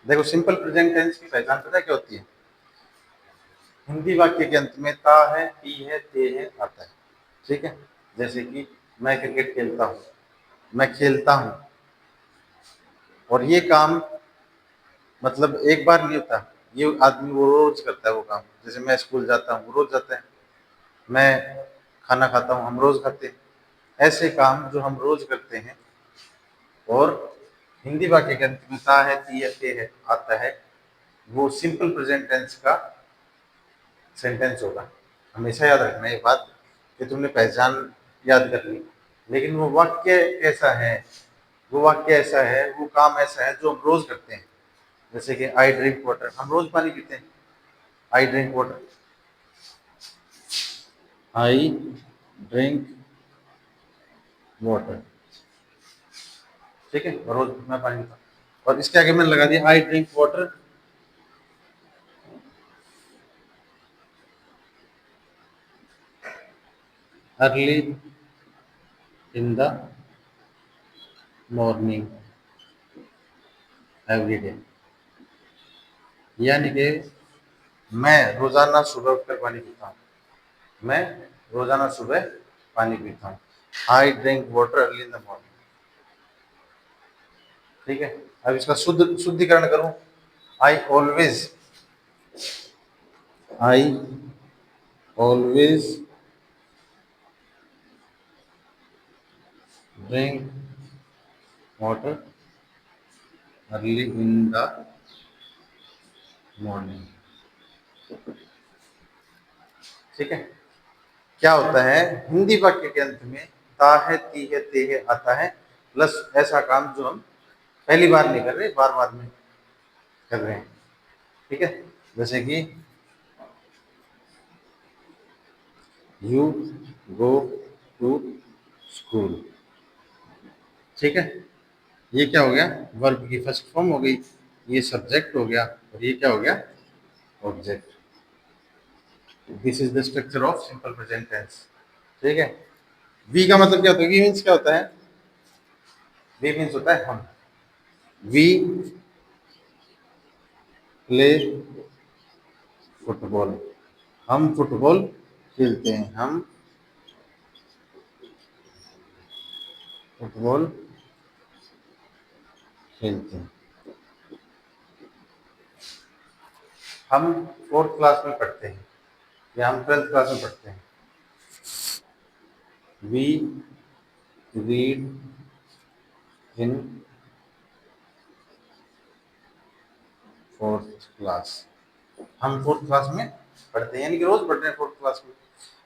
देखो simple present tense की पहचान पता है क्या होती है? हिंदी वाक्य के अंत में ता है, ती है, ते है आता है। ठीक है, जैसे कि मैं क्रिकेट खेलता हूँ, मैं खेलता हूँ। और ये काम मतलब एक बार नहीं होता, ये आदमी वो रोज करता है वो काम। जैसे मैं स्कूल जाता हूँ, रोज जाता है। मैं खाना खाता हूँ, हम रोज खाते हैं। ऐसे काम जो हम रोज करते हैं और हिंदी वाक्य के अंत में ता है, ती है, ते है आता है, वो सिंपल प्रेजेंट टेंस का सेंटेंस होगा। हमेशा याद रखना ये बात कि तुमने पहचान याद कर ली, लेकिन वो वाक्य कैसा है, वो वाक्य ऐसा है, वो काम ऐसा है जो हम रोज करते हैं। जैसे कि आई ड्रिंक वाटर, हम रोज पानी पीते हैं। I drink water, I drink water. ठीक है, रोज मैं पानी पीता हूँ। और इसके आगे मैंने लगा दिया I drink water early in the morning every day. यानी कि मैं रोजाना सुबह उठकर पानी पीता हूँ। मैं रोजाना सुबह पानी पीता हूँ। I drink water early in the morning. ठीक है, अब इसका शुद्धिकरण करूं। I always, I always drink water early in the morning. ठीक है, क्या होता है हिंदी वाक्य के अंत में ता है, ती है, ते है आता है, प्लस ऐसा काम जो हम पहली बार नहीं कर रहे, बार बार में कर रहे हैं। ठीक है, जैसे कि यू गो टू स्कूल। ठीक है, ये क्या हो गया, वर्ब की फर्स्ट फॉर्म हो गई, ये सब्जेक्ट हो गया और ये क्या हो गया, object. This is the structure of simple present tense. ठीक है, वी का मतलब क्या होता है, वी मीन्स क्या होता है, वी मीन्स होता है हम। वी प्ले फुटबॉल, हम फुटबॉल खेलते हैं, हम फुटबॉल खेलते हैं। हम फोर्थ क्लास में पढ़ते हैं या हम ट्वेल्थ क्लास में पढ़ते हैं। We read in fourth class, हम फोर्थ क्लास में पढ़ते हैं, यानी कि रोज पढ़ते हैं फोर्थ क्लास में।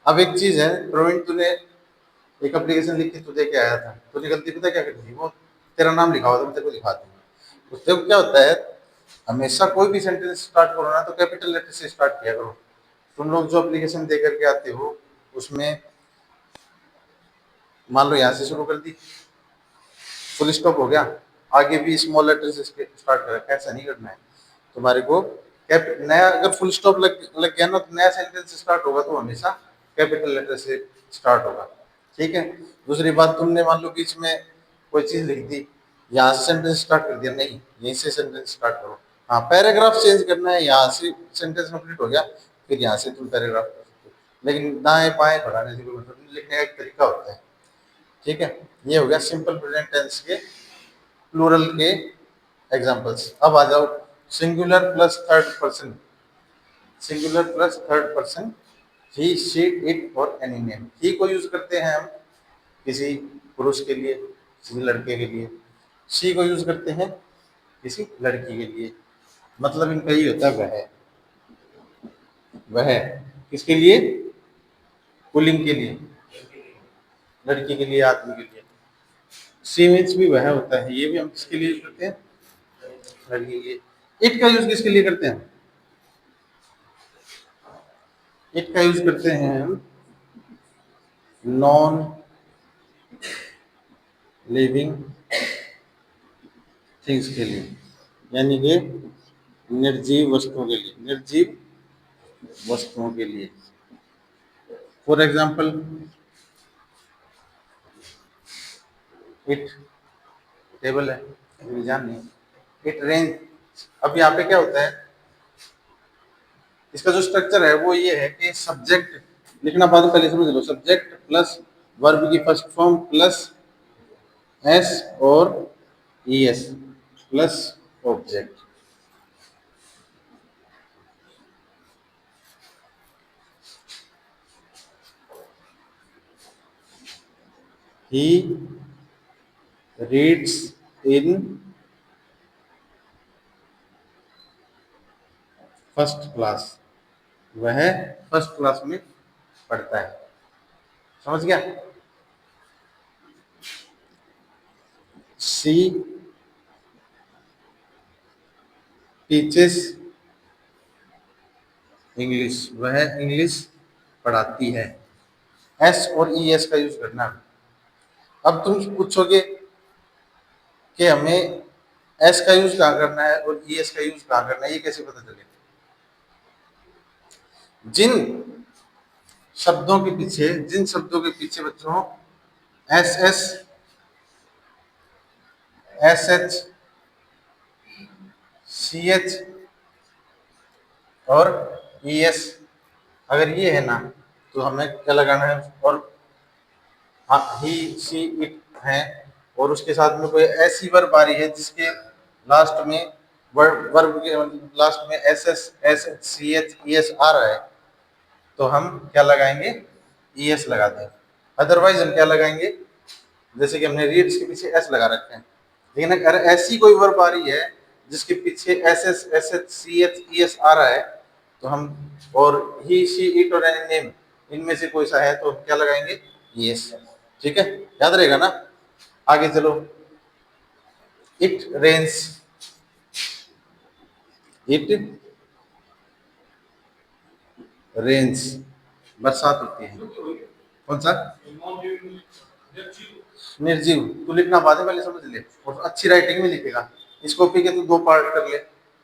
अब एक चीज है प्रवीण, तूने एक एप्लीकेशन लिख के तू दे के आया था, तूने गलती पता क्या कर दी, वो तेरा नाम लिखा हुआ था, मैं तेरे को दिखा दूंगा। उससे क्या होता है, हमेशा कोई भी सेंटेंस स्टार्ट करो ना तो कैपिटल लेटर से स्टार्ट किया करो। तुम लोग जो एप्लीकेशन दे करके आते हो उसमें मान लो यहाँ से शुरू कर दी, फुल स्टॉप हो गया, आगे भी स्मॉल लेटर से स्टार्ट करें, ऐसा नहीं करना है तुम्हारे को। कैप नया अगर फुल स्टॉप लग गया ना तो नया सेंटेंस स्टार्ट होगा तो हमेशा कैपिटल लेटर से स्टार्ट होगा। ठीक है, दूसरी बात, तुमने मान लो बीच में कोई चीज लिख दी, यहाँ से सेंटेंस स्टार्ट कर दिया, नहीं यहीं से सेंटेंस स्टार्ट करो। हाँ, पैराग्राफ चेंज करना है, यहाँ से सेंटेंस कंप्लीट हो गया, फिर यहाँ से तुम पैराग्राफ कर सकते हो, लेकिन दाएं बाएं बढ़ाने से कोई मतलब नहीं, लिखने का एक तरीका होता है। ठीक है, ये हो गया सिंपल प्रेजेंट टेंस के प्लूरल के एग्जांपल्स। अब आ जाओ singular plus third person, singular plus third person, he she it और एनी नेम। ही को यूज करते हैं हम किसी पुरुष के लिए, किसी लड़के के लिए। शी को यूज करते हैं किसी लड़की के लिए, मतलब इनका ही होता है वह। वह किसके लिए, पुल्लिंग के लिए, लड़की के लिए, आदमी के लिए। सी मीन्स भी वह होता है, ये भी हम किसके लिए यूज करते हैं, लड़की के लिए। इट का यूज किसके लिए करते हैं, इट का यूज करते हैं हम नॉन लिविंग थिंग्स के लिए, यानी कि निर्जीव वस्तुओं के लिए, निर्जीव वस्तुओं के लिए। फॉर एग्जाम्पल, इट टेबल है, जान नहीं, इट रेन अब यहाँ पे क्या होता है, इसका जो स्ट्रक्चर है वो ये है कि सब्जेक्ट लिखना बाद में पहले समझ लो, सब्जेक्ट प्लस वर्ब की फर्स्ट फॉर्म प्लस एस और ES plus object. He reads in first class, वह फर्स्ट क्लास में पढ़ता है। समझ गया? सी टीचेस इंग्लिश, वह इंग्लिश पढ़ाती है। एस और ई एस का यूज करना। अब तुम पूछोगे कि हमें एस का यूज कहाँ करना है और ई एस का यूज कहाँ करना है, ये कैसे पता चलेगा? जिन शब्दों के पीछे बच्चों S S, S H, C H और ई एस अगर ये है ना, तो हमें क्या लगाना है? और हाँ, ही सी इट है, और उसके साथ में कोई ऐसी वर्ब आ रही है जिसके लास्ट में वर्ब के लास्ट में S S, S H, C H, E S आ रहा है, तो हम क्या लगाएंगे? ई एस लगा देंगे। अदरवाइज हम क्या लगाएंगे? जैसे कि हमने रीड्स के पीछे एस लगा रखे हैं, लेकिन अगर ऐसी कोई वर्ब आ रही है जिसके पीछे S S, S H, C H, E S आ रहा है, तो हम, और ही सी इट और एनी नेम इनमें से कोई सा है तो हम क्या लगाएंगे? यस। ठीक है, याद रहेगा ना? आगे चलो। इट रेन्स, इट रेन्स, बरसात होती है। कौन सा? निर्जीव। तू लिखना बाद में, पहले समझ ले और अच्छी राइटिंग में लिखेगा। इस कॉपी के तू दो पार्ट कर ले,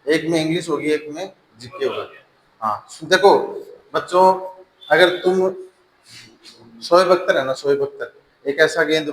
एक में इंग्लिश होगी एक में जीके होगा। हाँ देखो बच्चों, अगर तुम शोएब अख्तर है ना, शोएब अख्तर एक ऐसा गेंद